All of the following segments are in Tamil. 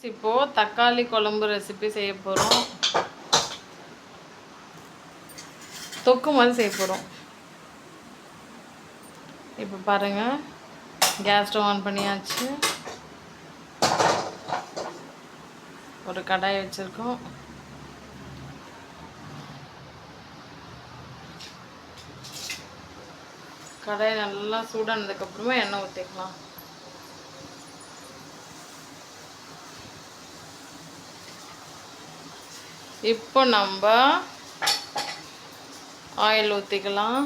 இப்போது தக்காளி குழம்பு ரெசிபி செய்ய போகிறோம். தொக்கு மாதிரி செய்ய போகிறோம். இப்போ பாருங்கள், கேஸ் ஸ்டவ் ஆன் பண்ணியாச்சு. ஒரு கடாய் வச்சுருக்கோம். கடாய் நல்லா சூடானதுக்கப்புறமா எண்ணெய் ஊற்றிக்கலாம். இப்போ நம்ம ஆயில் ஊற்றிக்கலாம்.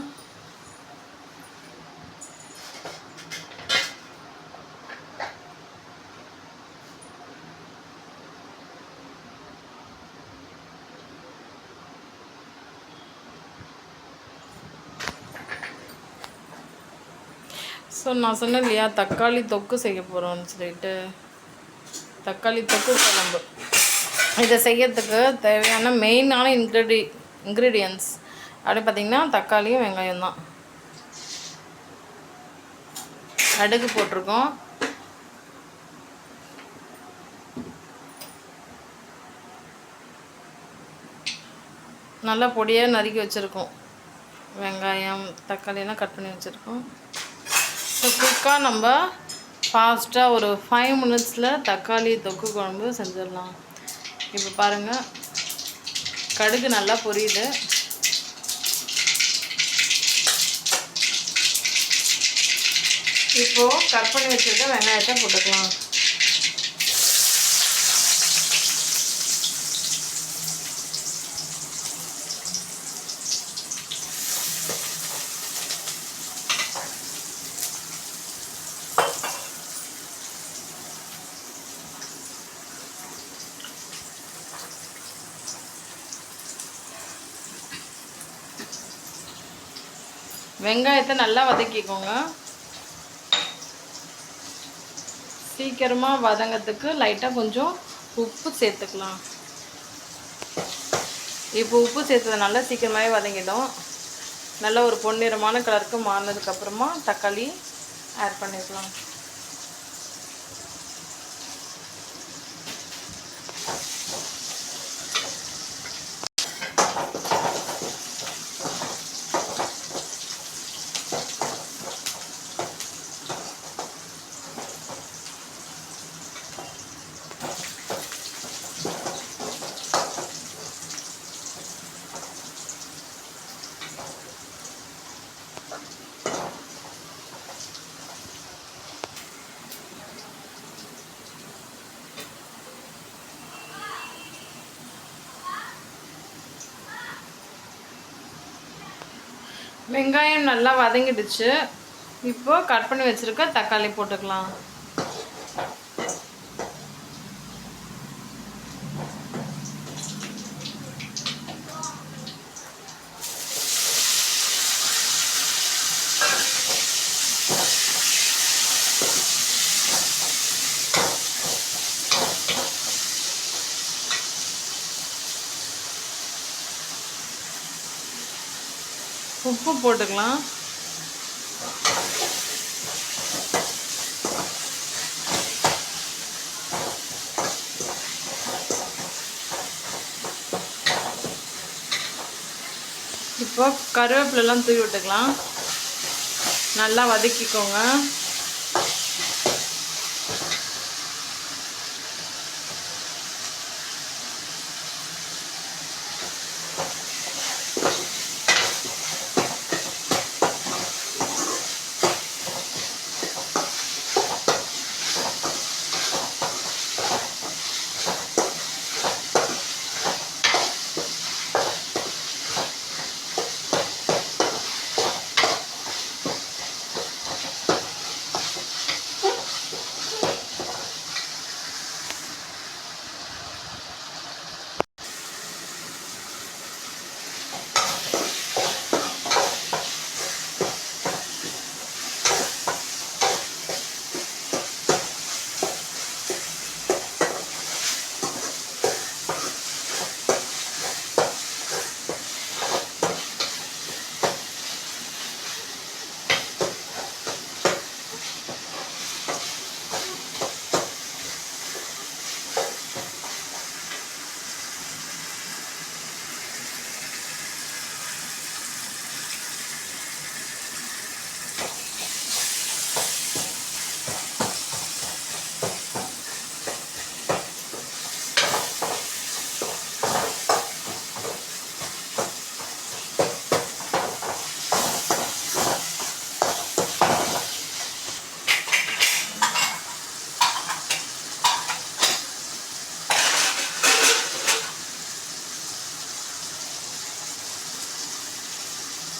ஸோ நான் சொன்னேன் இல்லையா, தக்காளி தொக்கு செய்ய போகிறோம்னு சொல்லிட்டு, தக்காளி தொக்கு குழம்பு. இதை செய்யறதுக்கு தேவையான மெயினான இன்க்ரீடியன்ட்ஸ் அப்படி பார்த்திங்கன்னா தக்காளியும் வெங்காயம் தான். கடுகு போட்டிருக்கோம். நல்லா பொடியாக நறுக்கி வச்சுருக்கோம். வெங்காயம் தக்காளியெல்லாம் கட் பண்ணி வச்சுருக்கோம். ஸோ குயிக்காக நம்ம ஃபாஸ்ட்டாக ஒரு 5 மினிட்ஸில் தக்காளி தொக்கு குழம்பு செஞ்சிடலாம். இப்போ பாருங்கள், கடுகு நல்லா பொரியுது. இப்போது கட் பண்ணி வச்சுருக்க வெங்காயத்தை போட்டுக்கலாம். வெங்காயத்தை நல்லா வதக்கிக்கோங்க. சீக்கிரமாக வதங்கிறதுக்கு லைட்டாக கொஞ்சம் உப்பு சேர்த்துக்கலாம். இப்போ உப்பு சேர்த்ததுனால சீக்கிரமாகவே வதங்கிடும். நல்ல ஒரு பொன்னிறமான கலருக்கு மாறினதுக்கப்புறமா தக்காளி ஆட் பண்ணிக்கலாம். வெங்காயம் நல்லா வதங்கிடுச்சு. இப்போது கட் பண்ணி வச்சுருக்க தக்காளி போட்டுக்கலாம். உப்பு போட்டுக்கலாம். இப்போ கருவேப்பிலெல்லாம் தூவி விட்டுக்கலாம். நல்லா வதக்கிக்கோங்க.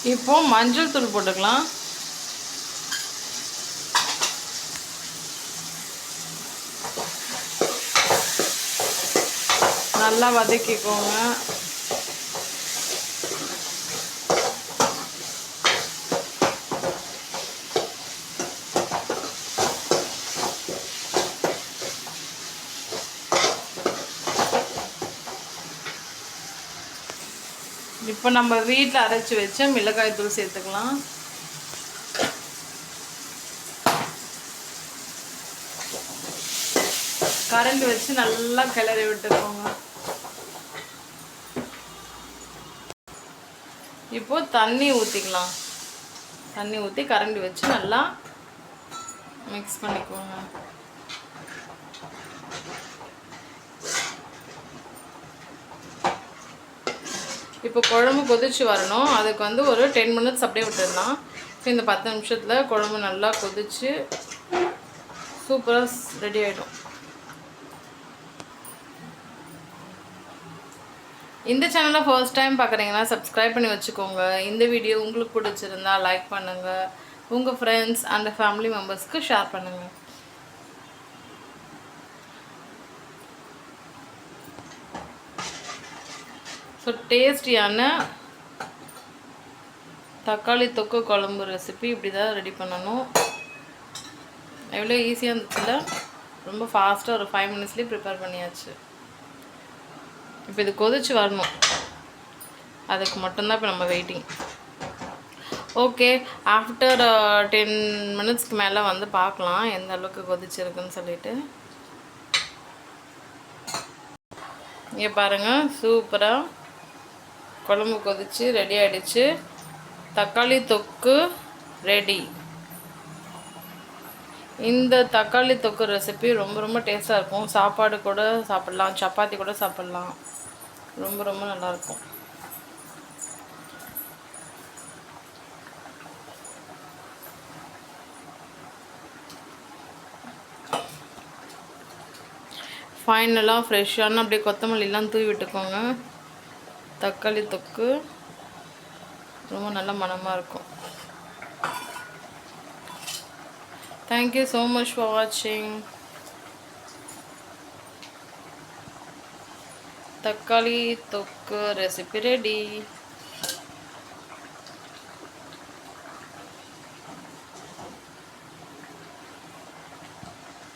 இப்போ மஞ்சள் தூள் போட்டுக்கலாம். நல்லா வதக்கிக்கோங்க. இப்போ நம்ம வீட்டில் அரைச்சி வச்ச மிளகாய் தூள் சேர்த்துக்கலாம். கரண்டி வச்சு நல்லா கிளறி விட்டுக்கோங்க. இப்போ தண்ணி ஊற்றிக்கலாம். தண்ணி ஊற்றி கரண்டி வச்சு நல்லா மிக்ஸ் பண்ணிக்கோங்க. இப்போ குழம்பு கொதிச்சு வரணும். அதுக்கு வந்து ஒரு 10 மினிட்ஸ் அப்படியே விட்டுடலாம். ஸோ இந்த 10 நிமிஷத்தில் குழம்பு நல்லா கொதிச்சு சூப்பராக ரெடி ஆகிடும். இந்த சேனலை ஃபர்ஸ்ட் டைம் பார்க்குறீங்கன்னா சப்ஸ்கிரைப் பண்ணி வச்சுக்கோங்க. இந்த வீடியோ உங்களுக்கு பிடிச்சிருந்தா லைக் பண்ணுங்கள். உங்கள் ஃப்ரெண்ட்ஸ் அண்ட் ஃபேமிலி மெம்பர்ஸ்க்கு ஷேர் பண்ணுங்கள். ஸோ டேஸ்டியான தக்காளி தொக்கு குழம்பு ரெசிபி இப்படி தான் ரெடி பண்ணணும். எவ்வளோ ஈஸியாக இருந்துச்சுல, ரொம்ப ஃபாஸ்ட்டாக ஒரு 5 மினிட்ஸ்லேயே ப்ரிப்பேர் பண்ணியாச்சு. இப்போ இது கொதிச்சு வரணும், அதுக்கு மட்டும்தான் இப்போ நம்ம வெயிட்டிங். ஓகே, ஆஃப்டர் 10 மினிட்ஸ்க்கு மேலே வந்து பார்க்கலாம் எந்த அளவுக்கு கொதிச்சிருக்குன்னு சொல்லிட்டு. இங்கே பாருங்கள், சூப்பராக குழம்பு கொதிச்சு ரெடி ஆகிடுச்சு. தக்காளி தொக்கு ரெடி. இந்த தக்காளி தொக்கு ரெசிபி ரொம்ப ரொம்ப டேஸ்ட்டாக இருக்கும். சாப்பாடு கூட சாப்பிட்லாம், சப்பாத்தி கூட சாப்பிட்லாம். ரொம்ப ரொம்ப நல்லாயிருக்கும். ஃபைனலாக ஃப்ரெஷ்ஷான அப்படியே கொத்தமல்லிலாம் தூவி விட்டுக்கோங்க. தக்காளி தொக்கு ரொம்ப நல்ல மணமாக இருக்கும். தேங்க்யூ ஸோ மச் ஃபார் வாட்சிங். தக்காளி தொக்கு ரெசிபி ரெடி.